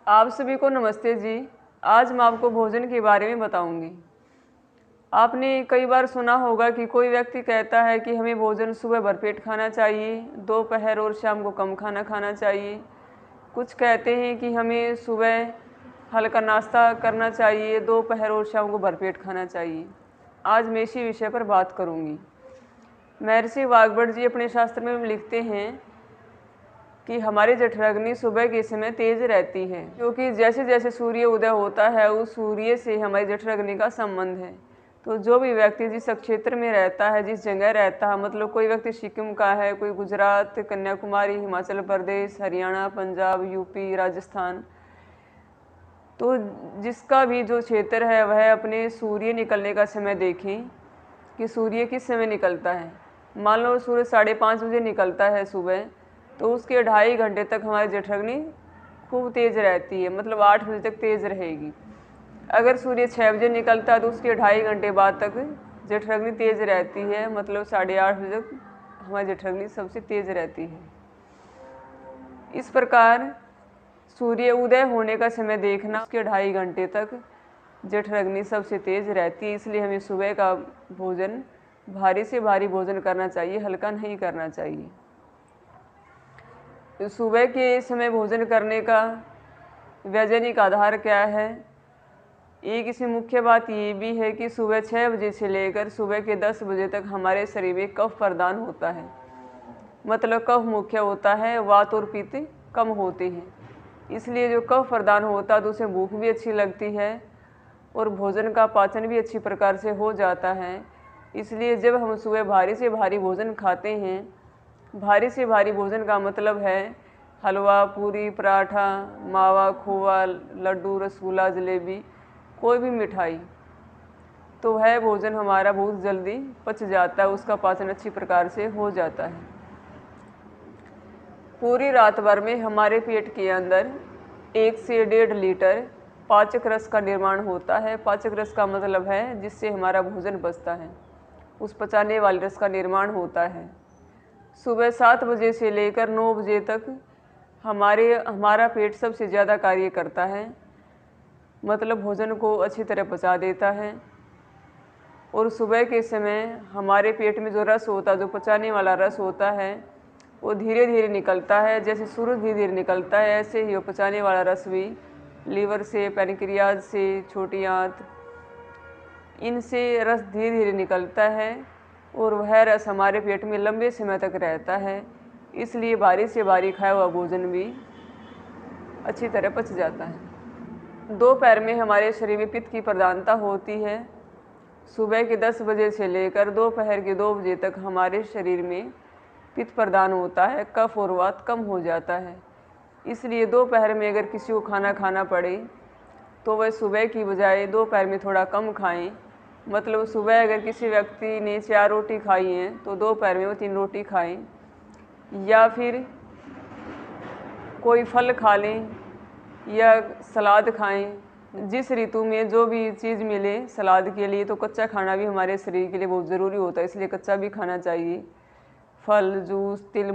आप सभी को नमस्ते जी। आज मैं आपको भोजन के बारे में बताऊंगी। आपने कई बार सुना होगा कि कोई व्यक्ति कहता है कि हमें भोजन सुबह भरपेट खाना चाहिए, दोपहर और शाम को कम खाना खाना चाहिए। कुछ कहते हैं कि हमें सुबह हल्का नाश्ता करना चाहिए, दोपहर और शाम को भरपेट खाना चाहिए। आज मैं इसी विषय पर बात करूंगी। महर्षि वाग्भट जी अपने शास्त्र में लिखते हैं कि हमारी जठराग्नि सुबह के समय तेज रहती है, क्योंकि जैसे जैसे सूर्य उदय होता है उस सूर्य से हमारी जठराग्नि का संबंध है। तो जो भी व्यक्ति जिस क्षेत्र में रहता है, जिस जगह रहता है, मतलब कोई व्यक्ति सिक्किम का है, कोई गुजरात, कन्याकुमारी, हिमाचल प्रदेश, हरियाणा, पंजाब, यूपी, राजस्थान, तो जिसका भी जो क्षेत्र है वह अपने सूर्य निकलने का समय देखें कि सूर्य किस समय निकलता है। मान लो सूर्य 5:30 बजे निकलता है सुबह, तो उसके 2.5 घंटे तक हमारी जठराग्नि खूब तेज़ रहती है, मतलब 8 बजे तक तेज़ रहेगी। अगर सूर्य 6 बजे निकलता है तो उसके 2.5 घंटे बाद तक जठराग्नि तेज़ रहती है, मतलब 8:30 बजे तक हमारी जठराग्नि सबसे तेज़ रहती है। इस प्रकार सूर्य उदय होने का समय देखना, उसके 2.5 घंटे तक जठराग्नि सबसे तेज़ रहती है। इसलिए हमें सुबह का भोजन भारी से भारी भोजन करना चाहिए, हल्का नहीं करना चाहिए। सुबह के समय भोजन करने का वैज्ञानिक आधार क्या है? एक इसमें मुख्य बात ये भी है कि सुबह 6 बजे से लेकर सुबह के 10 बजे तक हमारे शरीर में कफ प्रदान होता है, मतलब कफ मुख्य होता है, वात और पित्त कम होते हैं। इसलिए जो कफ प्रदान होता है तो उसे भूख भी अच्छी लगती है और भोजन का पाचन भी अच्छी प्रकार से हो जाता है। इसलिए जब हम सुबह भारी से भारी भोजन खाते हैं, भारी से भारी भोजन का मतलब है हलवा, पूरी, पराठा, मावा, खोवा, लड्डू, रसगुल्ला, जलेबी, कोई भी मिठाई, तो वह भोजन हमारा बहुत जल्दी पच जाता है, उसका पाचन अच्छी प्रकार से हो जाता है। पूरी रात भर में हमारे पेट के अंदर 1 से 1.5 लीटर पाचक रस का निर्माण होता है। पाचक रस का मतलब है जिससे हमारा भोजन पचता है, उस पचाने वाले रस का निर्माण होता है। सुबह 7 बजे से लेकर 9 बजे तक हमारा पेट सबसे ज़्यादा कार्य करता है, मतलब भोजन को अच्छी तरह पचा देता है। और सुबह के समय हमारे पेट में जो रस होता है, जो पचाने वाला रस होता है, वो धीरे धीरे निकलता है। जैसे सूरज धीरे धीरे निकलता है, ऐसे ही वो पचाने वाला रस भी लीवर से, पैनक्रियाज से, छोटी आंत, इनसे रस धीरे धीरे निकलता है और वह रस हमारे पेट में लंबे समय तक रहता है। इसलिए भारी से भारी खाया हुआ भोजन भी अच्छी तरह पच जाता है। दोपहर में हमारे शरीर में पित्त की प्रधानता होती है। सुबह के 10 बजे से लेकर दोपहर के 2 बजे तक हमारे शरीर में पित्त प्रदान होता है, कफ और वात कम हो जाता है। इसलिए दोपहर में अगर किसी को खाना खाना पड़े तो वह सुबह की बजाय दोपहर में थोड़ा कम खाएं। मतलब सुबह अगर किसी व्यक्ति ने 4 रोटी खाई हैं तो दोपहर में वो 3 रोटी खाएं, या फिर कोई फल खा लें या सलाद खाएं। जिस ऋतु में जो भी चीज़ मिले सलाद के लिए, तो कच्चा खाना भी हमारे शरीर के लिए बहुत ज़रूरी होता है, इसलिए कच्चा भी खाना चाहिए। फल, जूस, तिल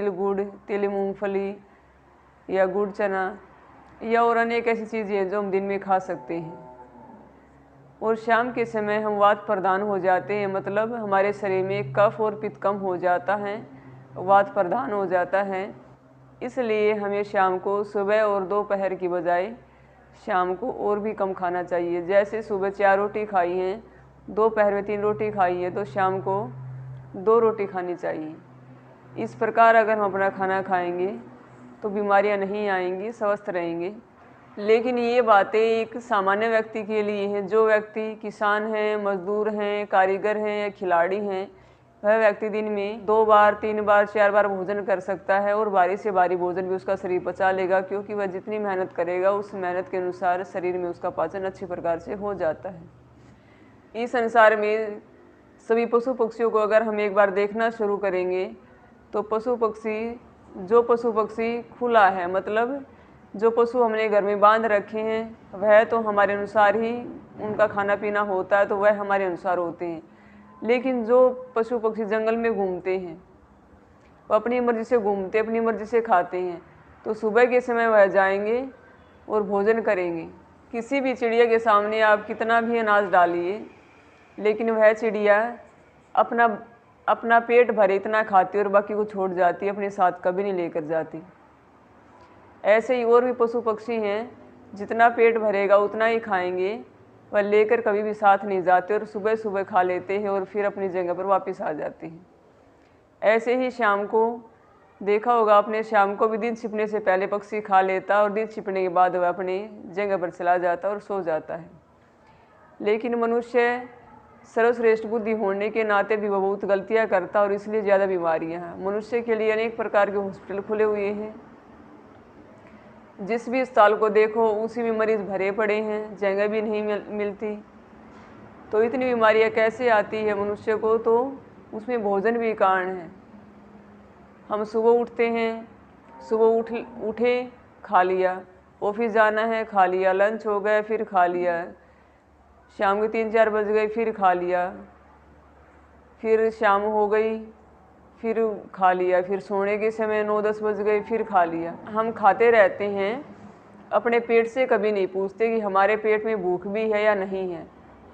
गुड़, तिल मूंगफली या गुड़ चना या और अनेक ऐसी चीज़ें हैं जो हम दिन में खा सकते हैं। और शाम के समय हम वात प्रदान हो जाते हैं, मतलब हमारे शरीर में कफ और पित्त कम हो जाता है, वात प्रदान हो जाता है। इसलिए हमें शाम को सुबह और दोपहर की बजाय शाम को और भी कम खाना चाहिए। जैसे सुबह 4 रोटी खाई हैं, दोपहर में 3 रोटी खाई है, तो शाम को 2 रोटी खानी चाहिए। इस प्रकार अगर हम अपना खाना खाएंगे तो बीमारियां नहीं आएंगी, स्वस्थ रहेंगे। लेकिन ये बातें एक सामान्य व्यक्ति के लिए हैं। जो व्यक्ति किसान हैं, मजदूर हैं, कारीगर हैं या खिलाड़ी हैं, वह व्यक्ति दिन में 2 बार, 3 बार, 4 बार भोजन कर सकता है और भारी से भारी भोजन भी उसका शरीर पचा लेगा, क्योंकि वह जितनी मेहनत करेगा उस मेहनत के अनुसार शरीर में उसका पाचन अच्छी प्रकार से हो जाता है। इस संसार में सभी पशु पक्षियों को अगर हम एक बार देखना शुरू करेंगे तो जो पशु पक्षी खुला है, मतलब जो पशु हमने घर में बांध रखे हैं, वह तो हमारे अनुसार ही उनका खाना पीना होता है, तो वह हमारे अनुसार होते हैं। लेकिन जो पशु पक्षी जंगल में घूमते हैं, वो अपनी मर्जी से घूमते, अपनी मर्जी से खाते हैं। तो सुबह के समय वह जाएंगे और भोजन करेंगे। किसी भी चिड़िया के सामने आप कितना भी अनाज डालिए, लेकिन वह चिड़िया अपना अपना पेट भरे इतना खाती है और बाकी को छोड़ जाती है, अपने साथ कभी नहीं लेकर जाती। ऐसे ही और भी पशु पक्षी हैं, जितना पेट भरेगा उतना ही खाएंगे, वह लेकर कभी भी साथ नहीं जाते और सुबह सुबह खा लेते हैं और फिर अपनी जगह पर वापस आ जाते हैं। ऐसे ही शाम को देखा होगा आपने, शाम को भी दिन छिपने से पहले पक्षी खा लेता और दिन छिपने के बाद वह अपनी जगह पर चला जाता और सो जाता है। लेकिन मनुष्य सर्वश्रेष्ठ बुद्धि होने के नाते भी वह बहुत गलतियां करता और इसलिए ज़्यादा बीमारियां हैं। मनुष्य के लिए अनेक प्रकार के हॉस्पिटल खुले हुए हैं, जिस भी अस्पताल को देखो उसी में मरीज भरे पड़े हैं, जगह भी नहीं मिलती। तो इतनी बीमारियां कैसे आती है मनुष्य को? तो उसमें भोजन भी कारण है। हम सुबह उठते हैं, सुबह उठे खा लिया, ऑफिस जाना है खा लिया, लंच हो गया फिर खा लिया, शाम के 3-4 बज गए फिर खा लिया, फिर शाम हो गई फिर खा लिया, फिर सोने के समय 9-10 बज गए फिर खा लिया। हम खाते रहते हैं, अपने पेट से कभी नहीं पूछते कि हमारे पेट में भूख भी है या नहीं है।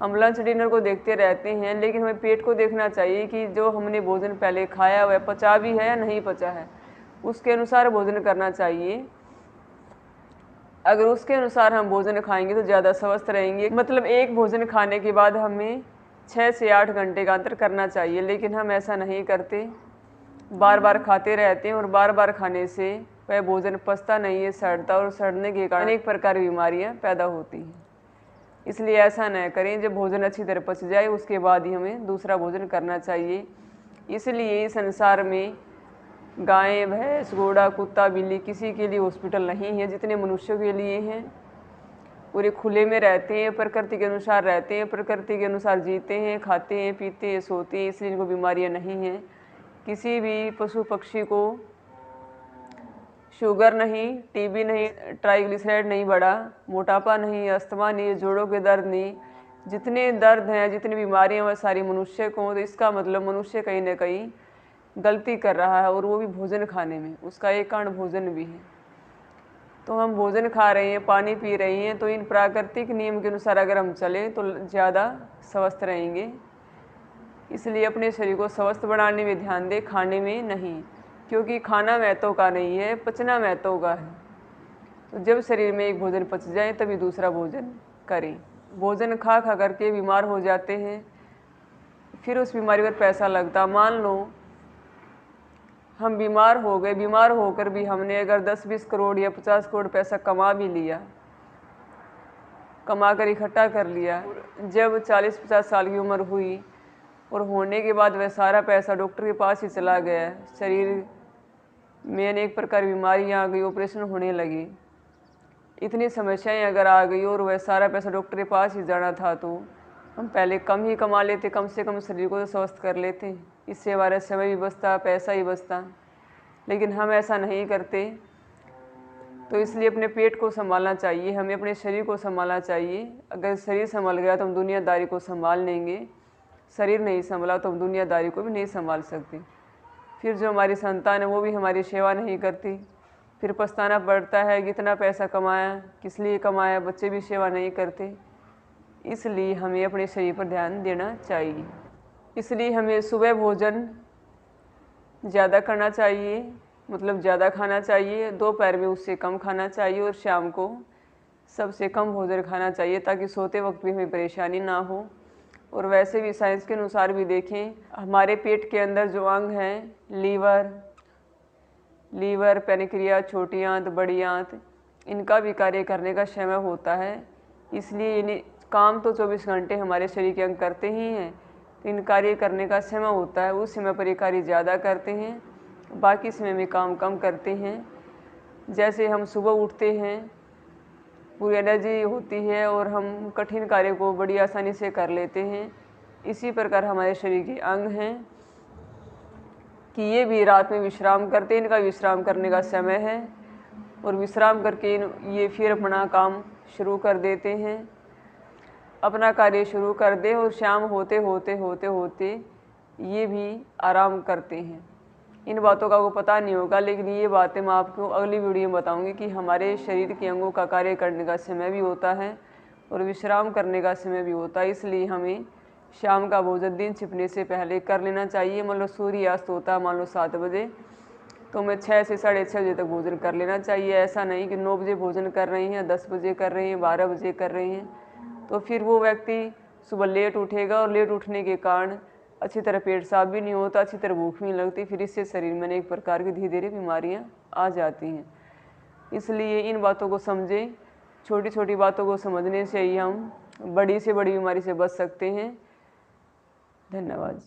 हम लंच डिनर को देखते रहते हैं, लेकिन हमें पेट को देखना चाहिए कि जो हमने भोजन पहले खाया वह पचा भी है या नहीं पचा है, उसके अनुसार भोजन करना चाहिए। अगर उसके अनुसार हम भोजन खाएंगे तो ज़्यादा स्वस्थ रहेंगे। मतलब एक भोजन खाने के बाद हमें 6 से 8 घंटे का अंतर करना चाहिए, लेकिन हम ऐसा नहीं करते, बार बार खाते रहते हैं और बार बार खाने से वह भोजन पचता नहीं है, सड़ता और सड़ने के कारण अनेक प्रकार की बीमारियां पैदा होती हैं। इसलिए ऐसा न करें, जब भोजन अच्छी तरह पच जाए उसके बाद ही हमें दूसरा भोजन करना चाहिए। इसलिए इस संसार में गाय, भैंस, घोड़ा, कुत्ता, बिल्ली किसी के लिए हॉस्पिटल नहीं है जितने मनुष्यों के लिए हैं। पूरे खुले में रहते हैं, प्रकृति के अनुसार रहते हैं, प्रकृति के अनुसार जीते हैं, खाते हैं, पीते हैं, सोते हैं, इसलिए इनको बीमारियां नहीं हैं। किसी भी पशु पक्षी को शुगर नहीं, टीबी नहीं, ट्राइग्लिसराइड नहीं बढ़ा, मोटापा नहीं, अस्थमा नहीं, जोड़ों के दर्द नहीं। जितने दर्द हैं, जितनी बीमारियां वह सारी मनुष्य को, तो इसका मतलब मनुष्य कहीं ना कहीं गलती कर रहा है, और वो भी भोजन खाने में। उसका एक कारण भोजन भी है। तो हम भोजन खा रहे हैं, पानी पी रहे हैं, तो इन प्राकृतिक नियम के अनुसार अगर हम चलें तो ज़्यादा स्वस्थ रहेंगे। इसलिए अपने शरीर को स्वस्थ बनाने में ध्यान दें, खाने में नहीं, क्योंकि खाना महत्व का नहीं है, पचना महत्व का है। तो जब शरीर में एक भोजन पच जाए तभी दूसरा भोजन करें। भोजन खा खा करके बीमार हो जाते हैं, फिर उस बीमारी पर पैसा लगता। मान लो हम बीमार हो गए, बीमार होकर भी हमने अगर 10-20 करोड़ या 50 करोड़ पैसा कमा भी लिया, कमा कर इकट्ठा कर लिया, जब 40-50 साल की उम्र हुई और होने के बाद वह सारा पैसा डॉक्टर के पास ही चला गया, शरीर में अनेक प्रकार की बीमारियाँ आ गई, ऑपरेशन होने लगी, इतनी समस्याएं अगर आ गई और वह सारा पैसा डॉक्टर के पास ही जाना था, तो हम पहले कम ही कमा लेते, कम से कम शरीर को तो स्वस्थ कर लेते। इससे हमारा समय भी बचता, पैसा ही बचता, लेकिन हम ऐसा नहीं करते। तो इसलिए अपने पेट को संभालना चाहिए, हमें अपने शरीर को संभालना चाहिए। अगर शरीर संभल गया तो हम दुनियादारी को संभाल लेंगे, शरीर नहीं संभला तो हम दुनियादारी को भी नहीं संभाल सकते। फिर जो हमारी संतान है वो भी हमारी सेवा नहीं करती, फिर पछताना पड़ता है कि इतना पैसा कमाया, किस लिए कमाया, बच्चे भी सेवा नहीं करते। इसलिए हमें अपने शरीर पर ध्यान देना चाहिए। इसलिए हमें सुबह भोजन ज़्यादा करना चाहिए, मतलब ज़्यादा खाना चाहिए, दोपहर में उससे कम खाना चाहिए, और शाम को सबसे कम भोजन खाना चाहिए, ताकि सोते वक्त भी हमें परेशानी ना हो। और वैसे भी साइंस के अनुसार भी देखें, हमारे पेट के अंदर जो अंग हैं, लीवर, पैनक्रियाज, छोटी आंत, बड़ी आंत, इनका भी कार्य करने का समय होता है। इसलिए इन्हें काम तो 24 घंटे हमारे शरीर के अंग करते ही हैं, तो इन कार्य करने का समय होता है, उस समय पर ये कार्य ज़्यादा करते हैं, बाकी समय में काम कम करते हैं। जैसे हम सुबह उठते हैं, पूरी एनर्जी होती है और हम कठिन कार्य को बड़ी आसानी से कर लेते हैं, इसी प्रकार हमारे शरीर के अंग हैं कि ये भी रात में विश्राम करते हैं, इनका विश्राम करने का समय है, और विश्राम करके ये फिर अपना काम शुरू कर देते हैं, अपना कार्य शुरू कर दे, और शाम होते होते ये भी आराम करते हैं। इन बातों का आपको पता नहीं होगा, लेकिन ये बातें मैं आपको अगली वीडियो में बताऊंगी कि हमारे शरीर के अंगों का कार्य करने का समय भी होता है और विश्राम करने का समय भी होता है। इसलिए हमें शाम का भोजन दिन छिपने से पहले कर लेना चाहिए। मान लो सूर्यास्त होता है मान लो 7 बजे, तो हमें 6 से 6:30 बजे तक भोजन कर लेना चाहिए। ऐसा नहीं कि 9 बजे भोजन कर रहे हैं, 10 बजे कर रहे हैं, 12 बजे कर रहे हैं, तो फिर वो व्यक्ति सुबह लेट उठेगा और लेट उठने के कारण अच्छी तरह पेट साफ भी नहीं होता, अच्छी तरह भूख भी नहीं लगती, फिर इससे शरीर में एक प्रकार की धीरे धीरे बीमारियां आ जाती हैं। इसलिए इन बातों को समझें, छोटी छोटी बातों को समझने से ही हम बड़ी से बड़ी बीमारी से बच सकते हैं। धन्यवाद।